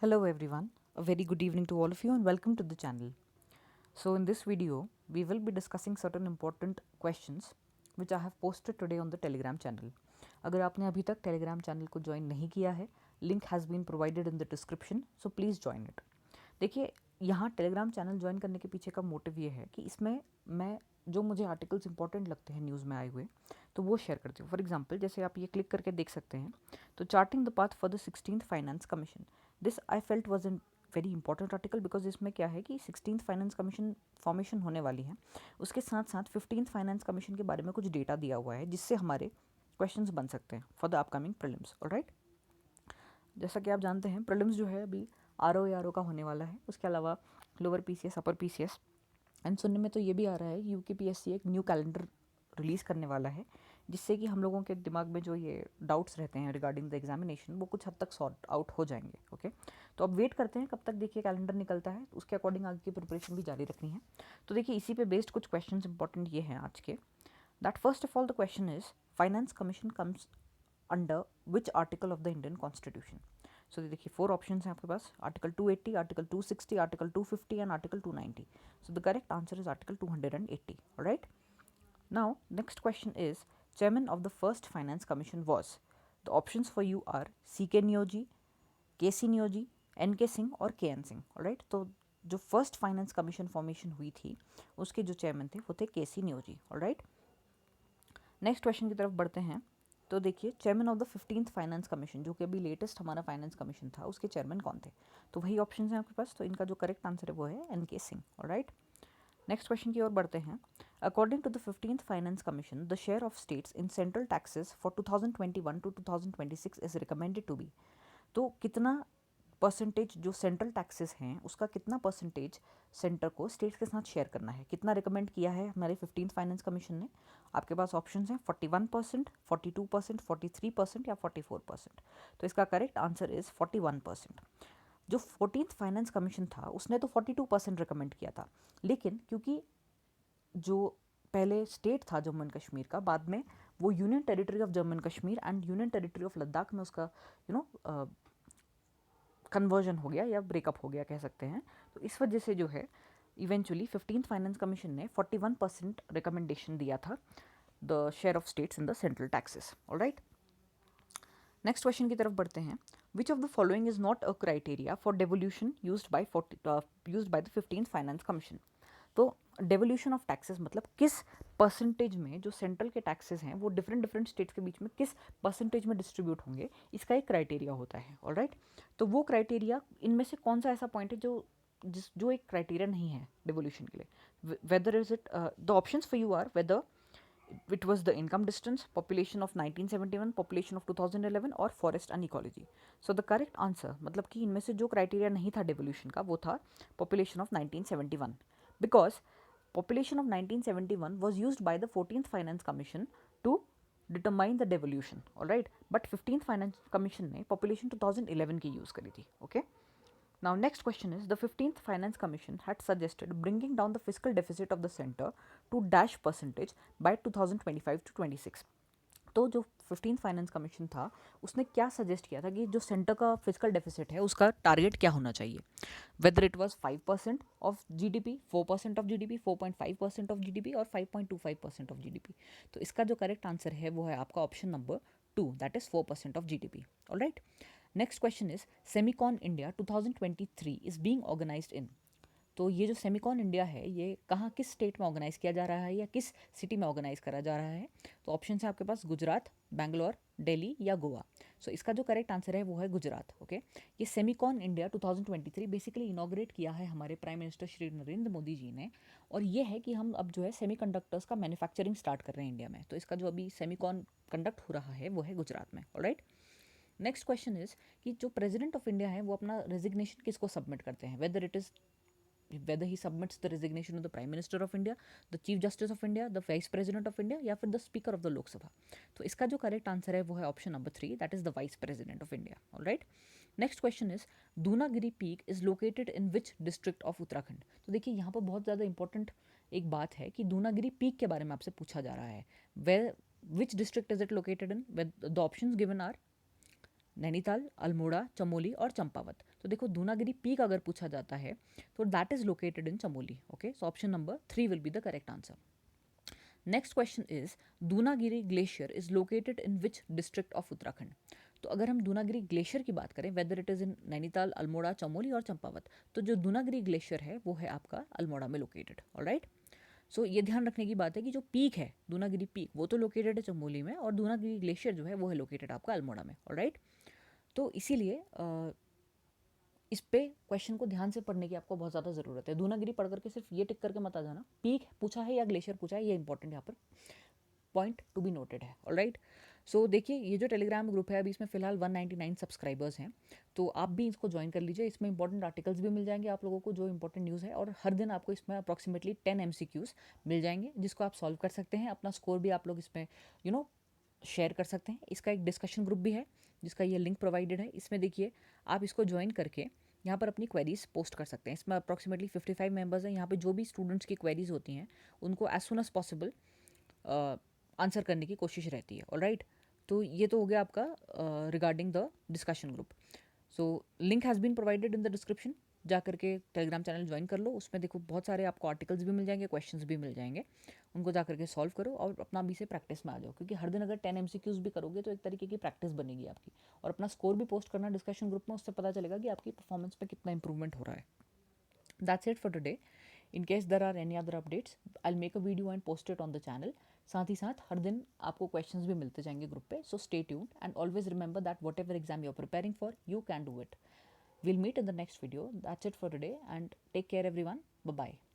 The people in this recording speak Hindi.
Hello everyone, a very good evening to all of you and welcome to the channel. So in this video, we will be discussing certain important questions which I have posted today on the Telegram channel. अगर आपने अभी तक Telegram चैनल को ज्वाइन नहीं किया है, link has been provided in the description, so please join it. देखिए, यहाँ टेलीग्राम चैनल ज्वाइन करने के पीछे का मोटिव ये है कि इसमें मैं जो मुझे आर्टिकल्स इंपॉर्टेंट लगते हैं न्यूज़ में आए हुए, तो वो शेयर करती हूँ। फॉर एग्जांपल, जैसे आप ये क्लिक करके देख सकते हैं, तो charting the path for the 16th finance commission, this I felt was an very important article because इसमें क्या है कि 16th फाइनेंस कमीशन फॉर्मेशन होने वाली है, उसके साथ साथ 15th फाइनेंस कमीशन के बारे में कुछ डेटा दिया हुआ है जिससे हमारे क्वेश्चंस बन सकते हैं for the upcoming prelims. Alright, जैसा कि आप जानते हैं प्रीलिम्स जो है अभी आर ओ का होने वाला है, उसके अलावा lower PCS, upper PCS, and सुनने में तो ये भी आ रहा है यूकेपीएससी एक न्यू कैलेंडर रिलीज़ करने वाला है जिससे कि हम लोगों के दिमाग में जो ये डाउट्स रहते हैं रिगार्डिंग द एग्जामिनेशन वो कुछ हद तक सॉर्ट आउट हो जाएंगे। ओके, तो अब वेट करते हैं कब तक देखिए कैलेंडर निकलता है, उसके अकॉर्डिंग आगे की प्रिपरेशन भी जारी रखनी है। तो देखिए इसी पे बेस्ड कुछ क्वेश्चंस इंपॉर्टेंट ये हैं आज के, that first of all the question is finance commission comes under which article of the Indian constitution. So देखिए 4 ऑप्शंस हैं आपके पास, article 280, article 260, article 250 and article 290। So the correct answer is article 280। Right, now next question is chairman of the first finance commission was, the options for you are ck Neogy, K C Neogy, N K Singh और के एन सिंह। राइट, तो जो फर्स्ट फाइनेंस कमीशन फॉर्मेशन हुई थी उसके जो चेयरमैन थे वो थे केसी नियोजी। राइट, नेक्स्ट क्वेश्चन की तरफ बढ़ते हैं। तो देखिए chairman of the 15th finance commission, जो कि अभी लेटेस्ट हमारा फाइनेंस कमीशन था, उसके चेयरमैन कौन थे? तो वही ऑप्शन हैं आपके पास, तो इनका जो करेक्ट आंसर है वो है N K Singh. Right, next question की ओर बढ़ते हैं। According to the 15th finance commission, the share of states in central taxes for 2021 to 2026 is recommended to be. तो कितना परसेंटेज जो सेंट्रल टैक्सेस हैं उसका कितना परसेंटेज सेंटर को स्टेट्स के साथ शेयर करना है, कितना रिकमेंड किया है हमारे 15th फाइनेंस कमीशन ने? आपके पास ऑप्शन हैं 41%, 42%, 43% या 44%। तो इसका करेक्ट आंसर इज 41%। जो 14th फाइनेंस कमीशन था उसने तो 42% रिकमेंड किया था, लेकिन क्योंकि जो पहले स्टेट था जम्मू एंड कश्मीर का, बाद में वो union territory of Jammu and Kashmir and union territory of Ladakh में उसका कन्वर्जन हो गया या ब्रेकअप हो गया कह सकते हैं। तो इस वजह से जो है इवेंचुअली 15th फाइनेंस कमीशन ने 41% रिकमेंडेशन दिया था the share of states in the central taxes. Alright, next question की तरफ बढ़ते हैं। Which of the following is not a criteria for devolution used by the 15th finance commission. तो डेवोल्यूशन ऑफ टैक्सेस मतलब किस परसेंटेज में जो सेंट्रल के टैक्सेस हैं वो डिफरेंट डिफरेंट स्टेट्स के बीच में किस परसेंटेज में डिस्ट्रीब्यूट होंगे, इसका एक क्राइटेरिया होता है। ऑलराइट, तो वो क्राइटेरिया इनमें से कौन सा ऐसा पॉइंट है जो एक क्राइटेरिया नहीं है डिवोल्यूशन के लिए? Whether is it the options for you are whether it was the income distance, population of 1971, population of 2011 और forest and ecology. So the correct answer मतलब कि इनमें से जो क्राइटेरिया नहीं था डेवोल्यूशन का वो था population of 1971, because population of 1971 was used by the 14th finance commission to determine the devolution. all right, but 15th finance commission ने population 2011 की यूज़ करी थी। okay, now next question is, the 15th Finance Commission had suggested bringing down the fiscal deficit of the center to dash percentage by 2025 to 26। तो जो 15th फाइनेंस कमीशन था उसने क्या सजेस्ट किया था कि जो सेंटर का फिजिकल डेफिसिट है उसका टारगेट क्या होना चाहिए? Whether it was 5% of GDP, 4% of GDP, 4.5% of GDP और 5.25% ऑफ जीडीपी। तो इसका जो करेक्ट आंसर है वो है आपका option number 2, that is 4% of GDP. Alright, next question is Semicon India 2023 is being organised in. तो ये जो सेमिकॉन इंडिया है ये कहाँ किस स्टेट में ऑर्गेनाइज किया जा रहा है या किस सिटी में ऑर्गेनाइज करा जा रहा है? तो ऑप्शन है आपके पास गुजरात, बैंगलोर, दिल्ली या गोवा। सो इसका जो करेक्ट आंसर है वो है गुजरात। ओके, ये सेमिकॉन इंडिया 2023 बेसिकली इनॉग्रेट किया है हमारे प्राइम मिनिस्टर श्री नरेंद्र मोदी जी ने, और ये है कि हम अब जो है सेमीकंडक्टर्स का मैन्युफैक्चरिंग स्टार्ट कर रहे हैं इंडिया में। तो इसका जो अभी सेमिकॉन कंडक्ट हो रहा है वो है गुजरात में। ऑलराइट, नेक्स्ट क्वेश्चन इज कि जो प्रेसिडेंट ऑफ इंडिया है वो अपना रेजिग्नेशन किसको सबमिट करते हैं? Whether it is whether he submits the resignation of the Prime Minister of India, the Chief Justice of India, the Vice President of India या फिर the Speaker of the लोक सभा। तो इसका जो करेक्ट आंसर है वो है option number 3, that is the vice president of India. Alright, next question is Dunagiri peak is located in which district of Uttarakhand. तो देखिए यहाँ पर बहुत ज़्यादा इंपॉर्टेंट एक बात है कि दूनागिरी पीक के बारे में आपसे पूछा जा रहा है। वे which district is it located in? The options given are Nainital, Almora, Chamoli और चंपावत। तो देखो दूनागिरी पीक अगर पूछा जाता है तो that is located in Chamoli. Okay, so option number 3 will be the correct answer. Next question is Dunagiri glacier is located in which district of Uttarakhand. तो अगर हम दूनागिरी ग्लेशियर की बात करें, whether it is in Nainital, Almora, Chamoli और चंपावत, तो जो दूनागिरी ग्लेशियर है वो है आपका अल्मोड़ा में लोकेटेड। ऑलराइट, सो ये ध्यान रखने की बात है कि जो पीक है दूनागिरी पीक वो तो लोकेटेड है चमोली में, और दूनागिरी ग्लेशियर जो है वो है लोकेटेड आपका अल्मोड़ा में। ऑलराइट, तो इसीलिए इस पे क्वेश्चन को ध्यान से पढ़ने की आपको बहुत ज़्यादा ज़रूरत है। दूनागिरी पढ़ करके सिर्फ ये टिक करके मत आ जाना, पीक पूछा है या ग्लेशियर पूछा है, ये इंपॉर्टेंट यहाँ पर पॉइंट टू बी नोटेड है। ऑलराइट, सो देखिए ये जो टेलीग्राम ग्रुप है अभी इसमें फिलहाल 199 सब्सक्राइबर्स हैं, तो आप भी इसको ज्वाइन कर लीजिए। इसमें इंपॉर्टेंट आर्टिकल्स भी मिल जाएंगे आप लोगों को, जो इंपॉर्टेंट न्यूज़ है, और हर दिन आपको इसमें अप्रॉक्सीमेटली 10 MCQs मिल जाएंगे जिसको आप सॉल्व कर सकते हैं। अपना स्कोर भी आप लोग इसमें शेयर कर सकते हैं। इसका एक डिस्कशन ग्रुप भी है जिसका ये लिंक प्रोवाइडेड है। इसमें देखिए आप इसको ज्वाइन करके यहाँ पर अपनी क्वेरीज पोस्ट कर सकते हैं। इसमें अप्रॉक्सीमेटली 55 मेंबर्स हैं। यहाँ पे जो भी स्टूडेंट्स की क्वेरीज होती हैं उनको as soon as possible answer करने की कोशिश रहती है। ऑलराइट, तो ये तो हो गया आपका regarding the discussion group. So link has been provided in the description, जा करके टेलीग्राम चैनल ज्वाइन कर लो। उसमें देखो बहुत सारे आपको आर्टिकल्स भी मिल जाएंगे, क्वेश्चंस भी मिल जाएंगे, उनको जा करके सॉल्व करो और अपना भी से प्रैक्टिस में आ जाओ, क्योंकि हर दिन अगर 10 MCQs भी करोगे तो एक तरीके की प्रैक्टिस बनेगी आपकी। और अपना स्कोर भी पोस्ट करना डिस्कशन ग्रुप में, उससे पता चलेगा कि आपकी परफॉर्मेंस पे कितना इंप्रूवमेंट हो रहा है। That's it for today. In case there are any other updates I make a video and post it on the channel. साथ ही साथ हर दिन आपको क्वेश्चंस भी मिलते जाएंगे ग्रुप पे। So stay tuned and always remember that whatever exam you are preparing for, you can do it. We'll meet in the next video. That's it for today and take care everyone. Bye bye.